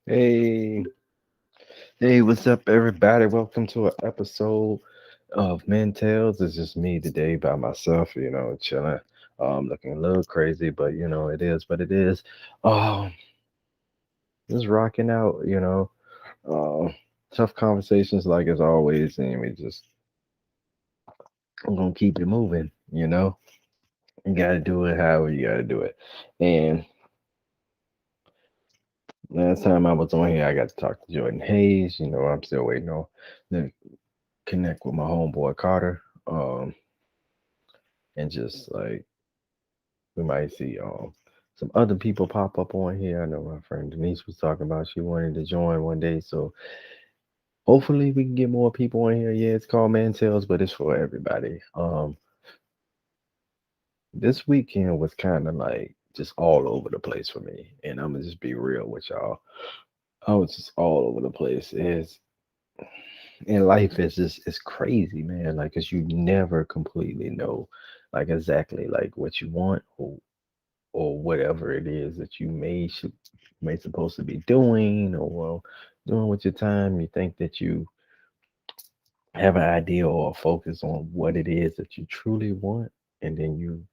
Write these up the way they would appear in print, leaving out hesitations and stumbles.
Hey, hey, what's up, everybody? Welcome to an episode of Men-Tales. It's just me today by myself, chilling. Looking a little crazy, but it is what it is. Um, just rocking out, Uh, tough conversations like as always, and I'm gonna keep it moving, You gotta do it however you gotta do it. And last time I was on here, I got to talk to Jordan Hayes. I'm still waiting on to connect with my homeboy Carter. And just like we might see some other people pop up on here. I know my friend Denise was talking about she wanted to join one day, so hopefully we can get more people on here. Yeah, it's called Man Tales, but it's for everybody. This weekend was kind of like just all over the place for me, and I'm gonna just be real with y'all. I was just all over the place. Is in life is just it's crazy, man. Like, cause you never completely know, like exactly like what you want or whatever it is that you may supposed to be doing or doing with your time. You think that you have an idea or a focus on what it is that you truly want, and then you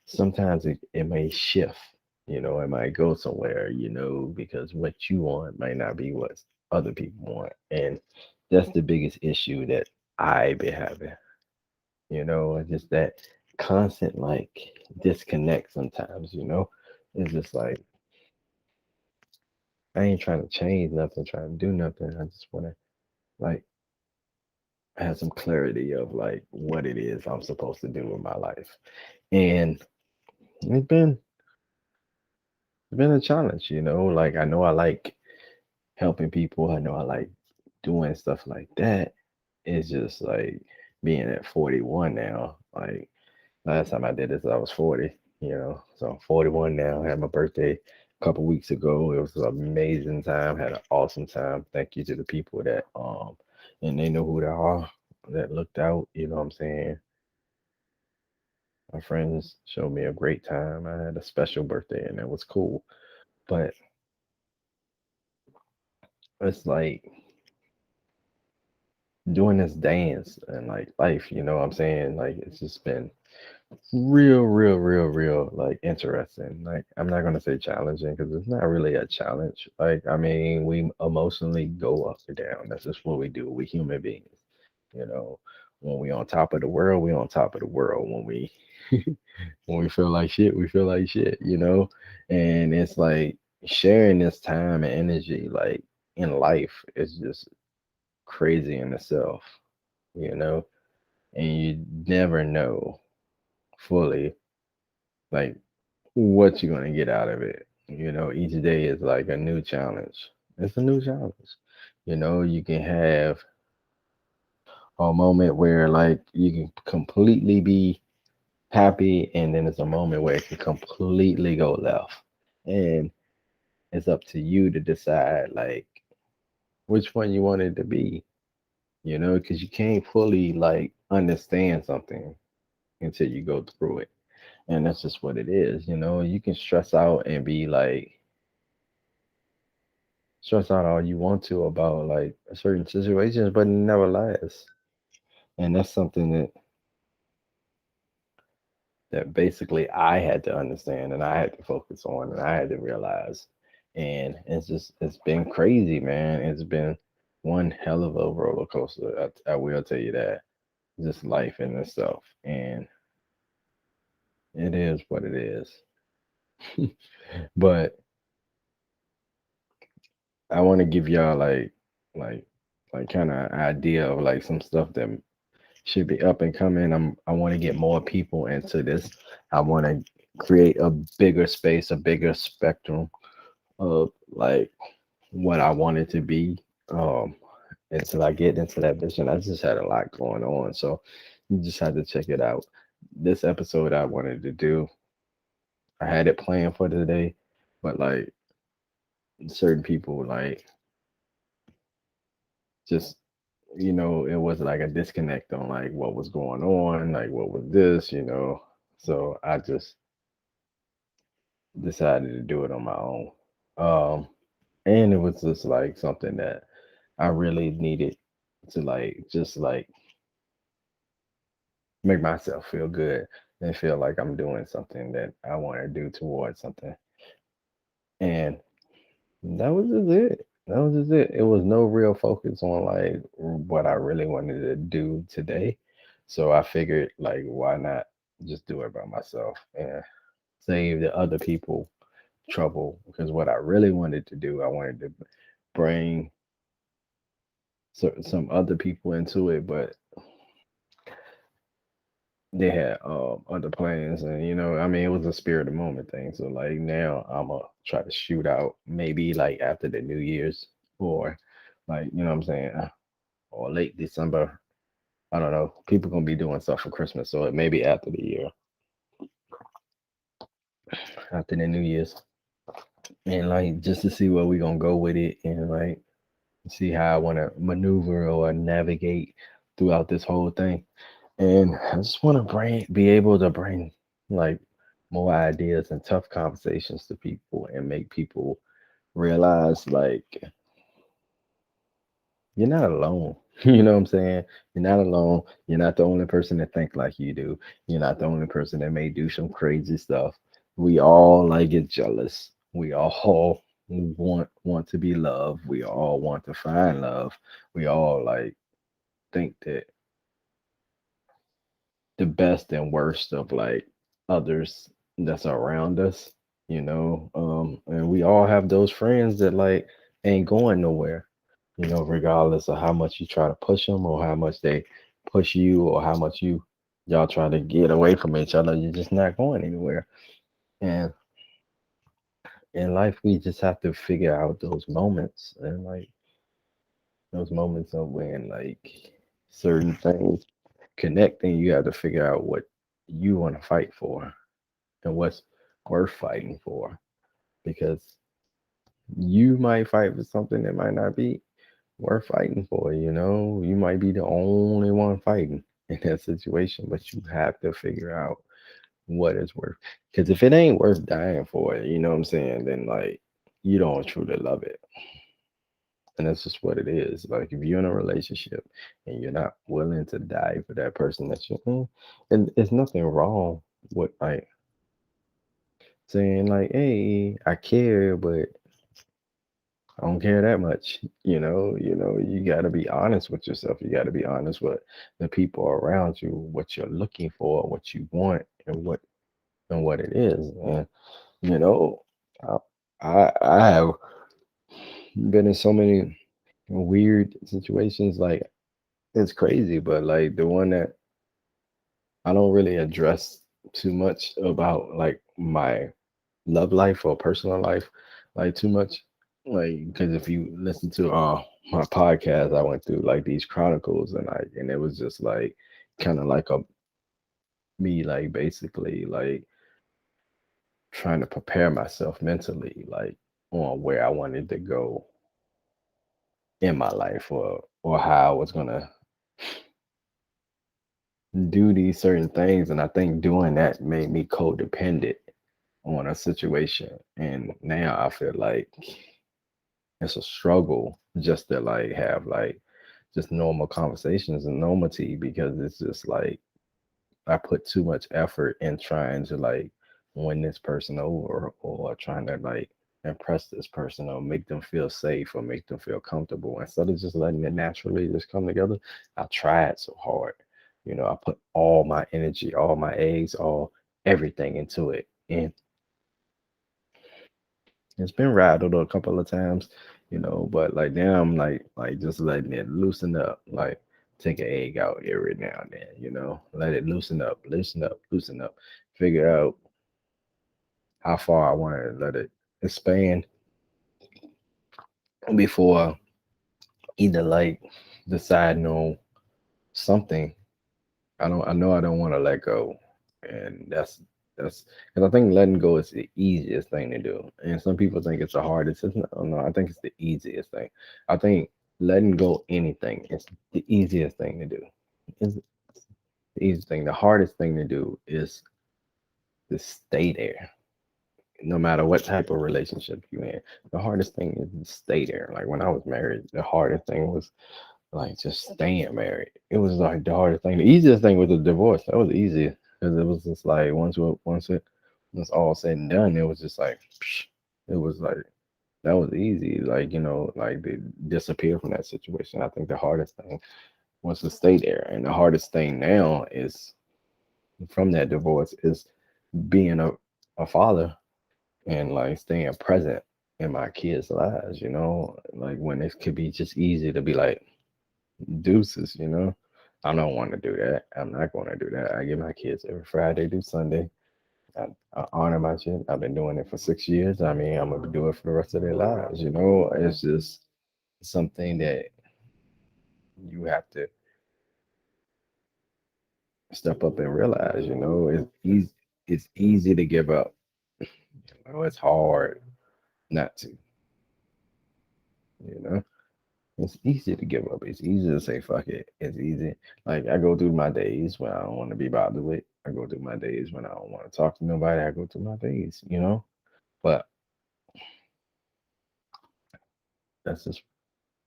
sometimes it may shift. It might go somewhere, because what you want might not be what other people want. And that's the biggest issue that I be having, just that constant like disconnect sometimes, It's just like I ain't trying to change nothing, trying to do nothing. I just want to like have some clarity of like what it is I'm supposed to do with my life. And it's been a challenge, Like I know I like helping people. I know I like doing stuff like that. It's just like being at 41 now. Like last time I did this, I was 40, So I'm 41 now. I had my birthday a couple weeks ago. It was an amazing time. Had an awesome time. Thank you to the people that and they know who they are that looked out. You know what I'm saying? My friends showed me a great time. I had a special birthday and it was cool. But it's like doing this dance and like life, you know what I'm saying? Like it's just been real, like interesting. Like I'm not gonna say challenging because it's not really a challenge. Like I mean, we emotionally go up or down. That's just what we do. We human beings, you know. When we on top of the world, we on top of the world. When we when we feel like shit, we feel like shit. And it's like sharing this time and energy, like in life, is just crazy in itself, you know. And you never know fully like what you're gonna get out of it. Each day is like a new challenge. It's a new challenge. You can have a moment where like you can completely be happy, and then it's a moment where it can completely go left. And it's up to you to decide like which one you want it to be, because you can't fully like understand something until you go through it. And that's just what it is. You can stress out and be like stress out all you want to about like certain situations, but it never lasts. And that's something that basically I had to understand and I had to focus on and I had to realize. And it's been crazy, man. It's been one hell of a roller coaster. I will tell you that. Just life in itself. And it is what it is. But I want to give y'all like like kind of idea of like some stuff that should be up and coming. I want to get more people into this. I want to create a bigger space, a bigger spectrum of like what I want it to be. Um, until I get into that vision, I just had a lot going on, so you just had to check it out. This episode I wanted to do, I had it planned for today, but like certain people like just it was like a disconnect on like what was going on, like what was this. So I just decided to do it on my own. And it was just like something that I really needed to like just like make myself feel good and feel like I'm doing something that I want to do towards something. And that was just it. That was just it. It was no real focus on like what I really wanted to do today. So I figured like why not just do it by myself and save the other people trouble, because what I really wanted to do, I wanted to bring some other people into it, but they had other plans, and I mean, it was a spirit of the moment thing. So like now I'm gonna try to shoot out maybe like after the New Year's, or like what I'm saying, or late December. I don't know. People gonna be doing stuff for Christmas, so it may be after the year, after the New Year's, and like just to see where we gonna go with it, and like see how I want to maneuver or navigate throughout this whole thing. And I just want to be able to bring like more ideas and tough conversations to people and make people realize like you're not alone. You know what I'm saying? You're not alone. You're not the only person that think like you do. You're not the only person that may do some crazy stuff. We all like get jealous. We all want to be loved. We all want to find love. We all like think that the best and worst of like others that's around us, and we all have those friends that like ain't going nowhere, regardless of how much you try to push them or how much they push you or how much y'all try to get away from each other. You're just not going anywhere. And in life we just have to figure out those moments, and like those moments of when like certain things connect, and you have to figure out what you want to fight for and what's worth fighting for, because you might fight for something that might not be worth fighting for. You might be the only one fighting in that situation, but you have to figure out what is worth, because if it ain't worth dying for, you know what I'm saying, then like you don't truly love it. And that's just what it is. Like if you're in a relationship and you're not willing to die for that person that you're in, and there's nothing wrong with like saying like, "Hey, I care, but I don't care that much." You got to be honest with yourself. You got to be honest with the people around you, what you're looking for, what you want, and what it is. And you know, I I have been in so many weird situations. Like it's crazy, but like the one that I don't really address too much about like my love life or personal life like too much, like because if you listen to my podcast, I went through like these chronicles, and it was just like kind of like a me like basically like trying to prepare myself mentally like on where I wanted to go in my life, or how I was gonna do these certain things. And I think doing that made me codependent on a situation, and now I feel like it's a struggle just to like have like just normal conversations and normality, because it's just like I put too much effort in trying to like win this person over, or trying to like impress this person or make them feel safe or make them feel comfortable, instead of just letting it naturally just come together. I tried so hard. I put all my energy, all my eggs, all everything into it. And it's been rattled a couple of times, but like now I'm like just letting it loosen up, like take an egg out every now and then, let it loosen up, loosen up, loosen up, figure out how far I want to let it expand before either like deciding on something. I know I don't want to let go, and that's because I think letting go is the easiest thing to do, and some people think it's the hardest. It's not, no, I think it's the easiest thing. I think letting go anything is the easiest thing to do. It's the easiest thing. The hardest thing to do is to stay there. no matter what type of relationship you in, the hardest thing is to stay there. Like when I was married, the hardest thing was like just staying married. It was like the hardest thing. The easiest thing was the divorce. That was easy because it was just like once it was all said and done, it was just like psh, it was like that was easy. Like like they disappear from that situation. I think the hardest thing was to stay there, and the hardest thing now is from that divorce is being a father and like staying present in my kids' lives. Like when it could be just easy to be like deuces. I don't want to do that. I'm not going to do that. I get my kids every Friday through Sunday. I honor my children. I've been doing it for 6 years. I mean, I'm gonna do it for the rest of their lives. It's just something that you have to step up and realize. It's easy. It's easy to give up. It's hard not to. You know, it's easy to give up. It's easy to say fuck it. It's easy. Like I go through my days when I don't want to be bothered with. I go through my days when I don't want to talk to nobody. I go through my days. But that's just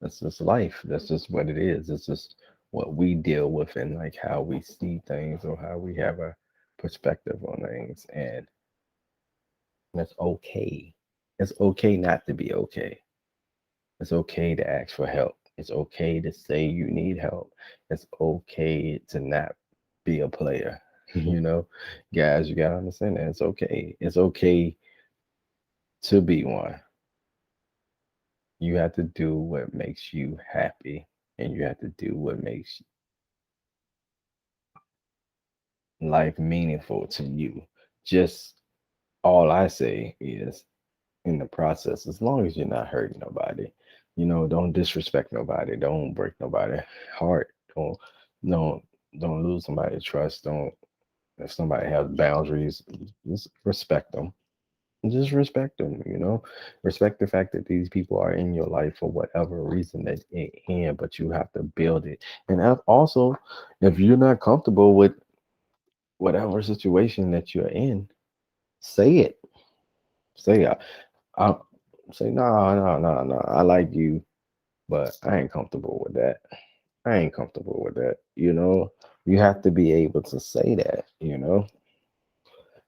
that's just life. That's just what it is. It's just what we deal with and like how we see things or how we have a perspective on things. And that's okay. It's okay not to be okay. It's okay to ask for help. It's okay to say you need help. It's okay to not be a player. you know, Guys, you gotta understand that it's okay. It's okay to be one. You have to do what makes you happy, and you have to do what makes life meaningful to you. Just all I say is in the process, as long as you're not hurting nobody, don't disrespect nobody, don't break nobody heart, don't don't lose somebody's trust, don't if somebody has boundaries, just respect them. Just respect them. Respect the fact that these people are in your life for whatever reason that they can, but you have to build it. And also, if you're not comfortable with whatever situation that you're in, say it. Say I say no, no, no, no. I like you, but I ain't comfortable with that. I ain't comfortable with that. You have to be able to say that.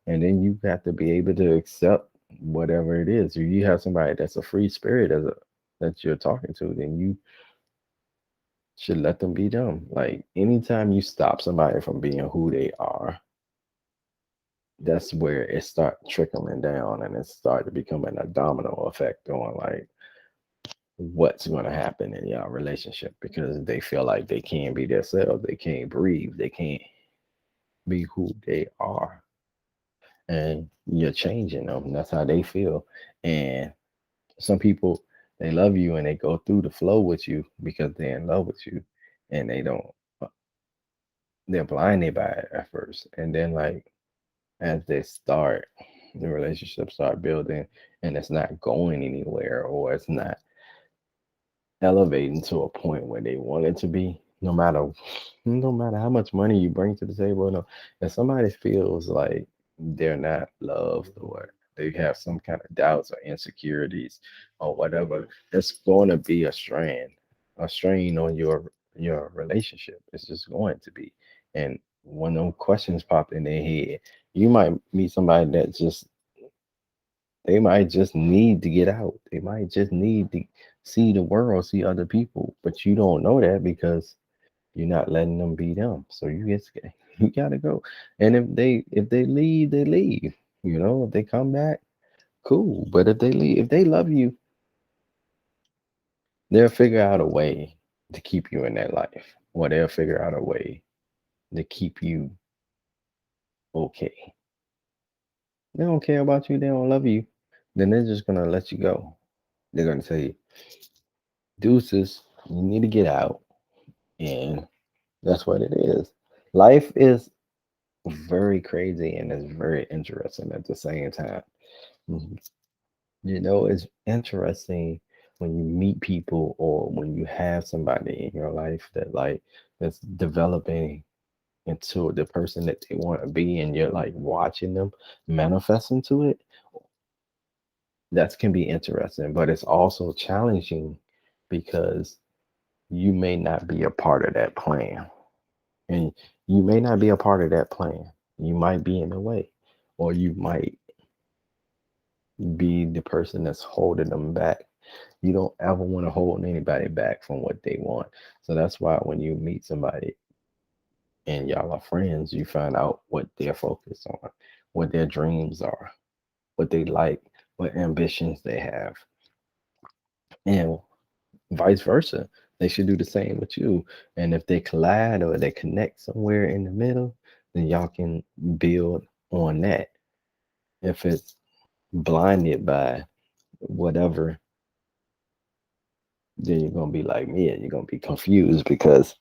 And then you have to be able to accept whatever it is. If you have somebody that's a free spirit that you're talking to, then you should let them be them. Like anytime you stop somebody from being who they are, that's where it start trickling down and it started becoming a domino effect on like what's going to happen in your relationship because they feel like they can't be themselves, they can't breathe, they can't be who they are, and you're changing them. That's how they feel. And some people, they love you and they go through the flow with you because they're in love with you, and they don't. uh, They're blinded by it at first, and then like as they start, the relationship start building, and it's not going anywhere, or it's not elevating to a point where they want it to be, no matter how much money you bring to the table. No, if somebody feels like they're not loved or they have some kind of doubts or insecurities or whatever, it's going to be a strain on your relationship. It's just going to be. And when those questions pop in their head, you might meet somebody that just they might just need to get out. They might just need to see the world, see other people, but you don't know that because you're not letting them be them. So you get scared. You gotta go. And if they leave, they leave. If they come back, cool. But if they leave, if they love you, they'll figure out a way to keep you in that life, or they'll figure out a way to keep you okay. They don't care about you. They don't love you. Then they're just gonna let you go. They're gonna say, "Deuces, you need to get out." And that's what it is. Life is very crazy and it's very interesting at the same time. Mhm. It's interesting when you meet people or when you have somebody in your life that like that's developing into the person that they want to be, and you're like watching them manifest into it. That can be interesting, but it's also challenging because you may not be a part of that plan. And you may not be a part of that plan. You might be in the way, or you might be the person that's holding them back. You don't ever want to hold anybody back from what they want. So that's why when you meet somebody and y'all are friends, you find out what they're focused on, what their dreams are, what they like, what ambitions they have, and vice versa. They should do the same with you. And if they collide or they connect somewhere in the middle, then y'all can build on that. If it's blinded by whatever, then you're gonna be like me and you're gonna be confused because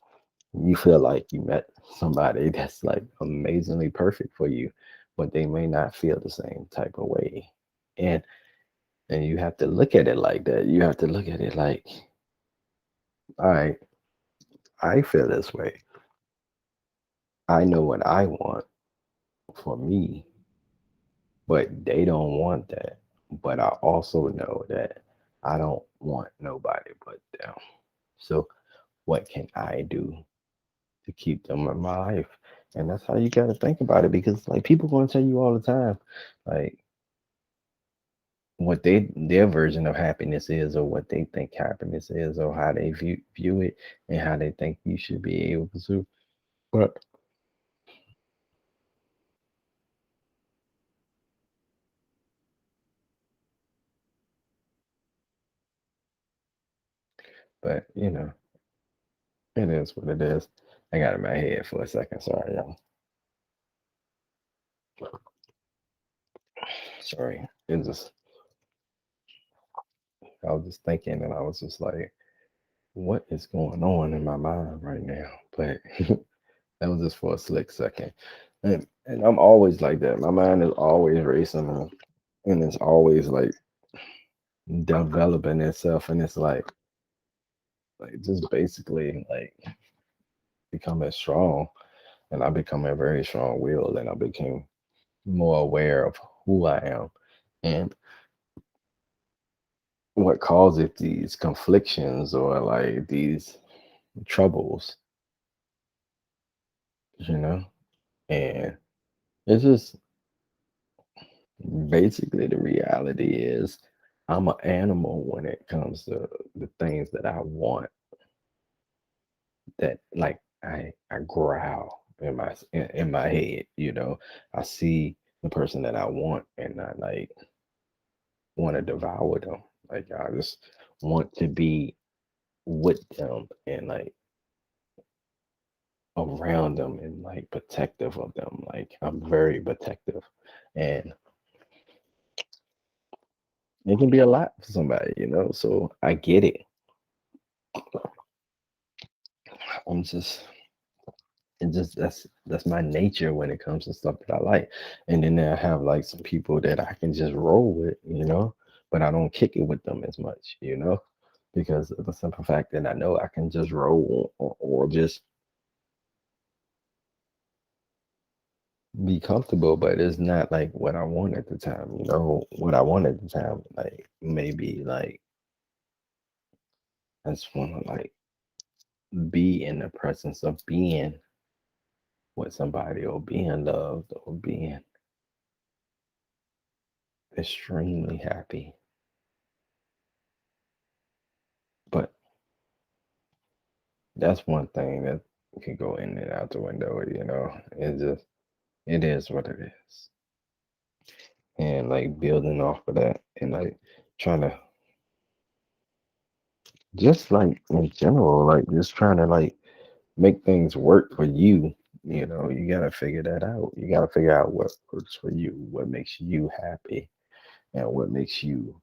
you feel like you met somebody that's like amazingly perfect for you, but they may not feel the same type of way. And and you have to look at it like that. You have to look at it like, all right, I feel this way. I know what I want for me, but they don't want that. But I also know that I don't want nobody but them. So what can I do to keep them in my life? And that's how you gotta think about it because like people gonna tell you all the time, like what their version of happiness is or what they think happiness is or how they view it and how they think you should be able to. But but you know, it is what it is. I got in my head for a second. Sorry, y'all. Sorry. It just I was just thinking and I was just like, what is going on in my mind right now? But that was just for a slick second. And I'm always like that. My mind is always racing and it's always like developing itself and it's like just basically like becoming strong and I become a very strong willed and I became more aware of who I am and what causes these conflictions or like these troubles, you know? And it's just basically the reality is I'm an animal when it comes to the things that I want that like I growl in my head, you know. I see the person that I want and I like want to devour them. Like I just want to be with them and like around them and like protective of them. Like I'm very protective and it can be a lot for somebody, you know. So I get it. I'm just it just that's my nature when it comes to stuff that I like. And then I have like some people that I can just roll with, you know, but I don't kick it with them as much, you know, because of the simple fact that I know I can just roll or just be comfortable, but it's not like what I want at the time, you know. What I want at the time, like maybe like I just want to like be in the presence of being with somebody or being loved or being extremely happy. But that's one thing that can go in and out the window, you know. It just it is what it is. And like building off of that and like trying to just like in general, like just trying to like make things work for you. You know, you gotta figure that out. You gotta figure out what works for you, what makes you happy, and what makes you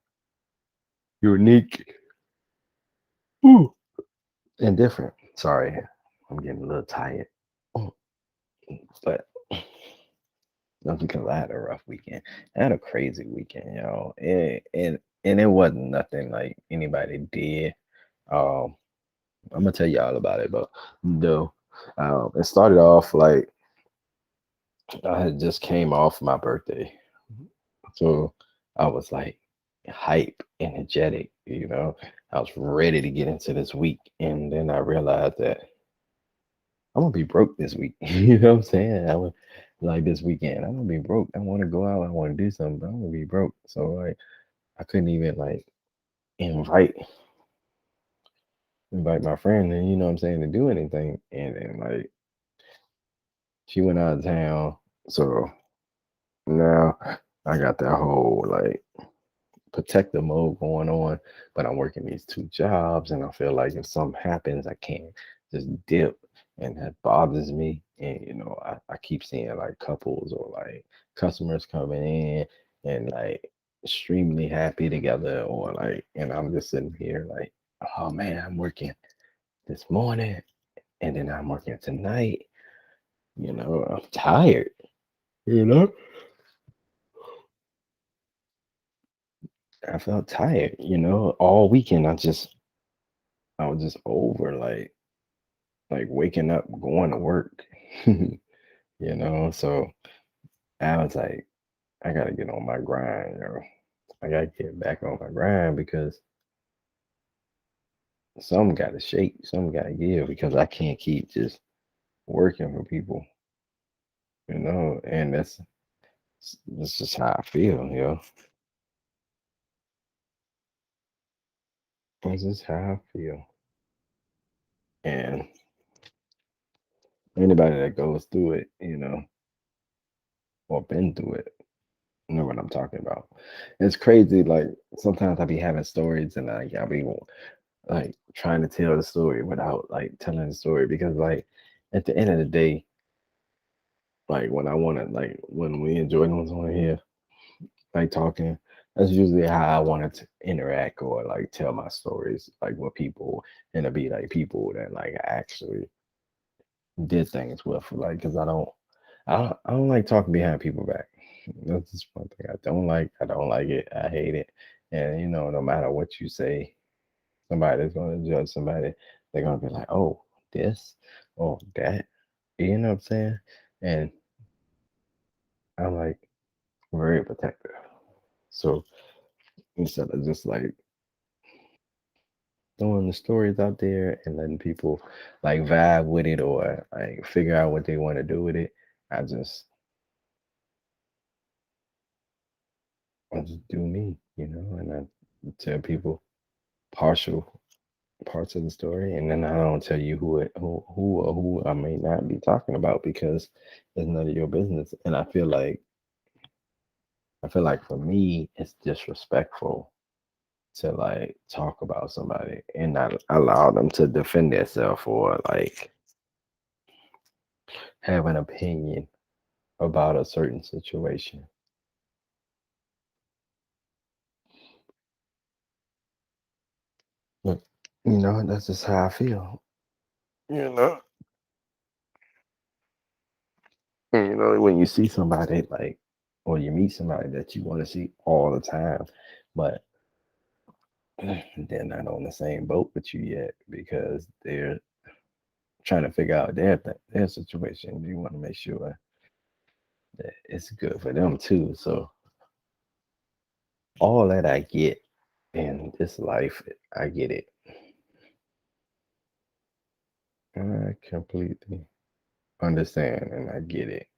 unique. Ooh. And different. Sorry, I'm getting a little tired. Mm, but that's because I had a rough weekend. I had a crazy weekend, y'all. And it wasn't nothing like anybody did. Um, I'm gonna tell y'all about it, but no. It started off like I had just came off my birthday. So I was like hype, energetic. I was ready to get into this week, and then I realized that I'm gonna be broke this week. You know what I'm saying? I was like this weekend, I'm gonna be broke. I want to go out, I want to do something, but I'm gonna be broke. So like, I couldn't even like invite invite my friend, and you know what I'm saying, to do anything. And then like she went out of town, so now I got that whole like protective mode going on, but I'm working these two jobs, and I feel like if something happens, I can't just dip, and that bothers me. And I keep seeing like couples or like customers coming in and like extremely happy together, or like, and I'm just sitting here like, oh man, I'm working this morning, and then I'm working tonight. I'm tired. You know, I felt tired. All weekend I was just over like waking up, going to work. So I was like, I gotta get on my grind, I gotta get back on my grind because some gotta shake, some gotta give because I can't keep just working for people, and that's just how I feel. That's just how I feel. And anybody that goes through it, or been through it, know what I'm talking about. It's crazy. Like sometimes I be having stories, and I'll be like trying to tell the story without like telling the story, because like at the end of the day, like when I want to, like when we enjoy Jordan was on here like talking, that's usually how I wanted to interact or like tell my stories like with people, and to be like people that like I actually did things with, like, because I don't like talking behind people back. That's just one thing I don't like. I don't like it. I hate it. And no matter what you say, somebody's gonna judge somebody. They're gonna be like, oh, this, oh, that. You know what I'm saying? And I'm like very protective. So instead of just like throwing the stories out there and letting people like vibe with it or like figure out what they want to do with it, I just I just do me, and I tell people partial parts of the story, and then I don't tell you who I may not be talking about, because it's none of your business. And I feel like for me, it's disrespectful to like talk about somebody and not allow them to defend themselves or like have an opinion about a certain situation. But that's just how I feel. You know, and, when you see somebody like, or you meet somebody that you want to see all the time, but they're not on the same boat with you yet because they're trying to figure out their situation. You want to make sure that it's good for them too. So all that I get in this life, I get it. I completely understand and I get it.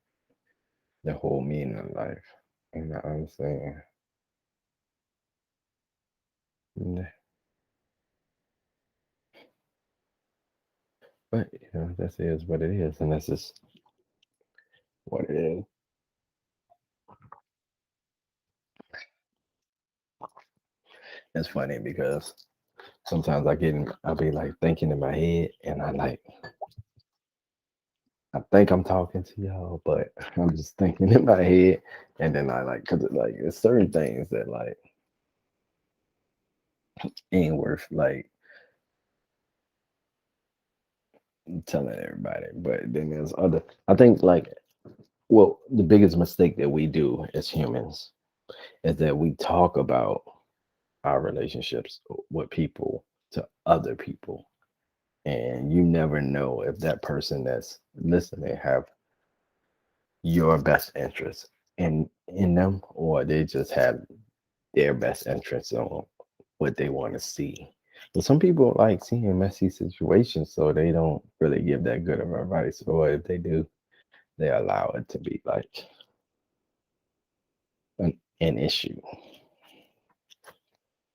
The whole meaning of life. And I understand. Mm, but that is what it is, and that's just what it is. It's funny because sometimes I'll be like thinking in my head, and I think I'm talking to y'all, but I'm just thinking in my head, and then I like, cause like there's certain things that like ain't worth like telling everybody. But then there's other. I think like, well, the biggest mistake that we do as humans is that we talk about our relationships with people to other people, and you never know if that person that's listening have your best interest in them, or they just have their best interests on what they want to see. But some people like seeing messy situations, so they don't really give that good of advice. Or if they do, they allow it to be like an issue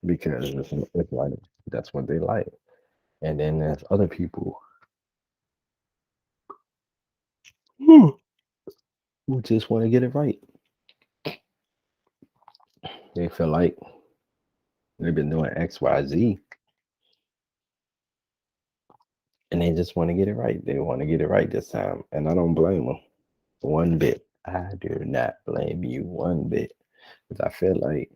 because it's like that's what they like. And then there's other people who just want to get it right. They feel like they've been doing X, Y, Z, and they just want to get it right. They want to get it right this time, and I don't blame them one bit. I do not blame you one bit because I feel like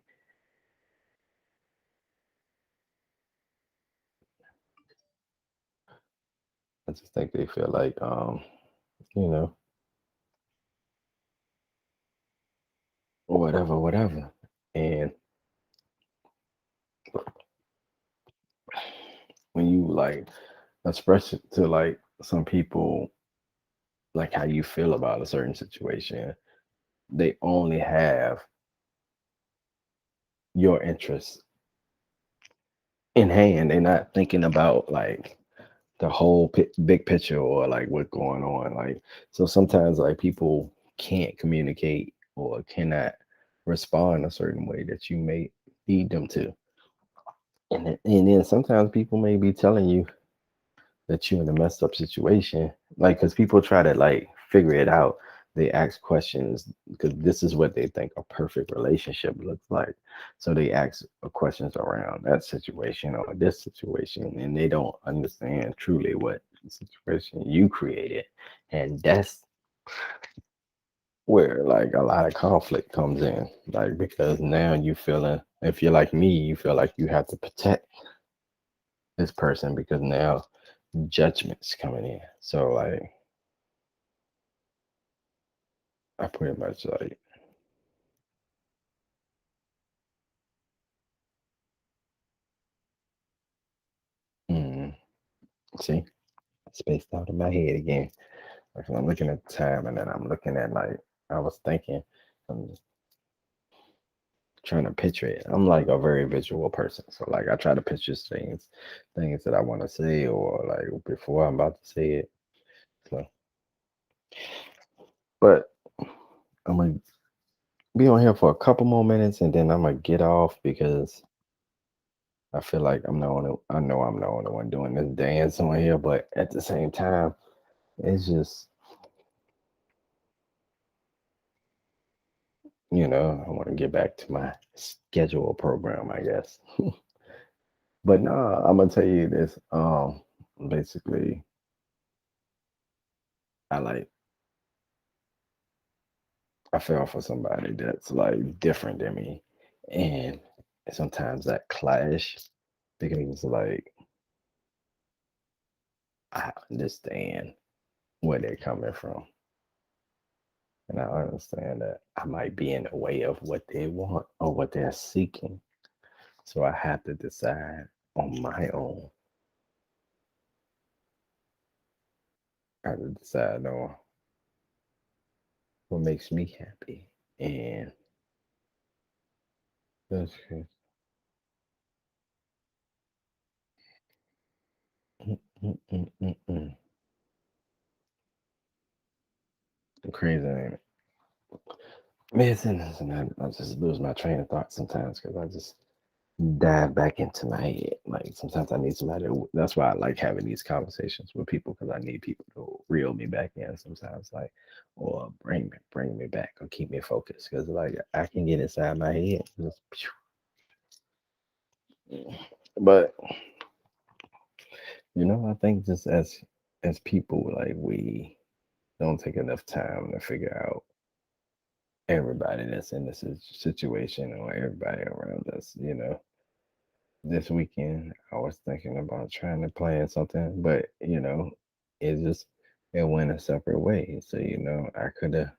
I just think they feel like you know, whatever, whatever. And when you like express it to like some people, like how you feel about a certain situation, they only have your interests in hand. They're not thinking about like the whole big picture or like what's going on. Like, so sometimes like people can't communicate or cannot respond a certain way that you may need them to. And then sometimes people may be telling you that you're in a messed up situation. Like, because people try to like figure it out. They ask questions because this is what they think a perfect relationship looks like. So they ask questions around that situation or this situation, and they don't understand truly what situation you created. And that's where like a lot of conflict comes in. Like, because now you feeling, if you're like me, you feel like you have to protect this person because now judgment's coming in. So like I pretty much like, mm, see, spaced out in my head again. Like I'm looking at the time and then I'm looking at like I was thinking, I'm trying to picture it. I'm like a very visual person, so like I try to picture things that I want to say or like before I'm about to say it. So, but I'm gonna be on here for a couple more minutes and then I'm gonna get off because I feel like I'm the only. I know I'm the only one doing this dance on here, but at the same time, it's just I want to get back to my schedule program, I guess. But no, I'm gonna tell you this. Basically, I like I fell for somebody that's like different than me, and sometimes that clash because like I understand where they're coming from, and I understand that I might be in the way of what they want or what they're seeking. So I have to decide on my own. I have to decide on what makes me happy. And that's mm, mm, mm, mm, mm. Crazy, ain't it? Listen, I just lose my train of thought sometimes because I just dive back into my head. Like sometimes I need somebody. That's why I like having these conversations with people because I need people to reel me back in. Sometimes, like, or bring me back, or keep me focused. Because like I can get inside my head. Just, but I think just as people, like we don't take enough time to figure out everybody that's in this situation or everybody around us. This weekend I was thinking about trying to plan something, but it just it went a separate way. So I could have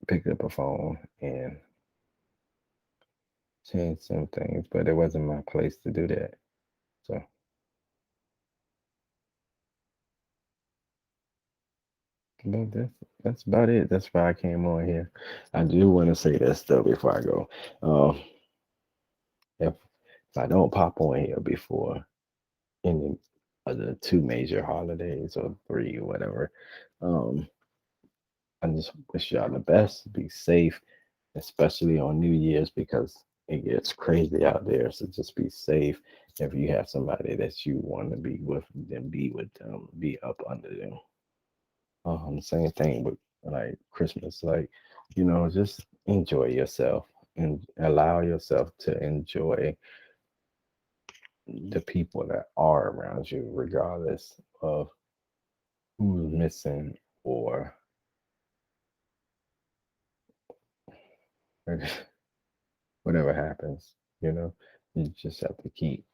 picked up a phone and changed some things, but it wasn't my place to do that. So, But that's about it. That's why I came on here. I do want to say this though before I go. If I don't pop on here before any of the two major holidays or three or whatever, um, I just wish y'all the best. Be safe, especially on New Year's because it gets crazy out there. So just be safe. If you have somebody that you want to be with, then be with them. Be up under them. Same thing with like Christmas. Like, just enjoy yourself and allow yourself to enjoy the people that are around you, regardless of who's missing or whatever happens. You know, you just have to keep,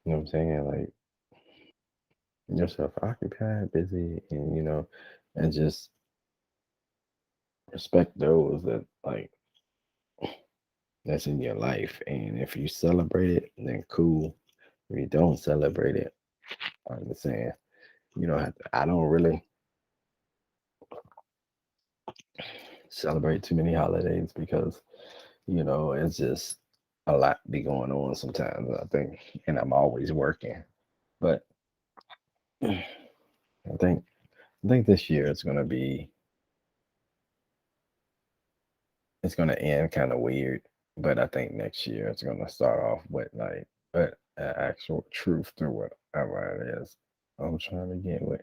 what I'm saying, like yourself occupied, busy, and and just respect those that like that's in your life. And if you celebrate it, then cool. If you don't celebrate it, I understand. You don't have to, I don't really celebrate too many holidays because it's just a lot be going on sometimes. I think, and I'm always working. But I think I think this year it's gonna end kind of weird. But I think next year it's gonna start off with like an actual truth to whatever it is I'm trying to get with.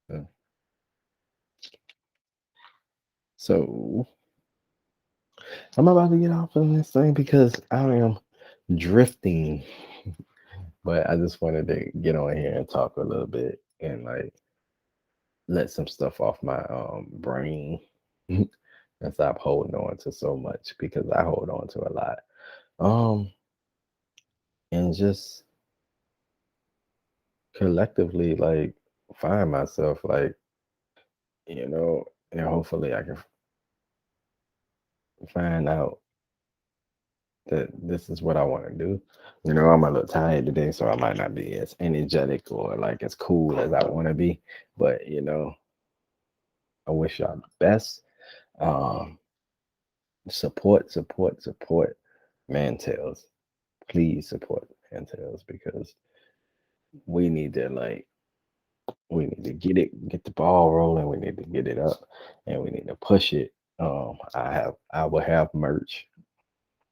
So so, I'm about to get off of this thing because I am drifting. But I just wanted to get on here and talk a little bit and like let some stuff off my brain and stop holding on to so much because I hold on to a lot. Um and just collectively like find myself like, you know, and hopefully I can find out that this is what I want to do. I'm a little tired today, so I might not be as energetic or like as cool as I want to be. But I wish y'all the best. Um, support Man-Tels. Please support Man-Tels because we need to like we need to get the ball rolling. We need to get it up, and we need to push it. I will have merch,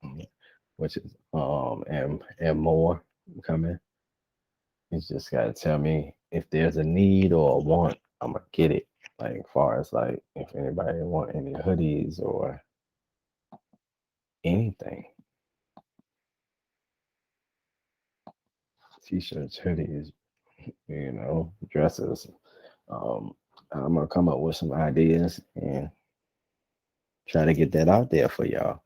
mm, which is and more coming. You just gotta tell me if there's a need or a want. I'm gonna get it. Like far as like if anybody want any hoodies or anything, t-shirts, hoodies, dresses. Um, I'm gonna come up with some ideas and try to get that out there for y'all.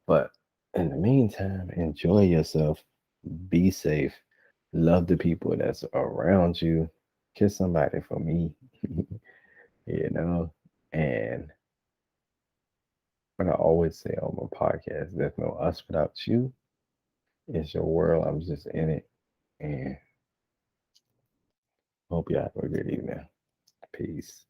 But in the meantime, enjoy yourself, be safe, love the people that's around you, kiss somebody for me, you know, and what I always say on my podcast, there's no us without you. It's your world. I'm just in it. And hope you have a good evening. Peace.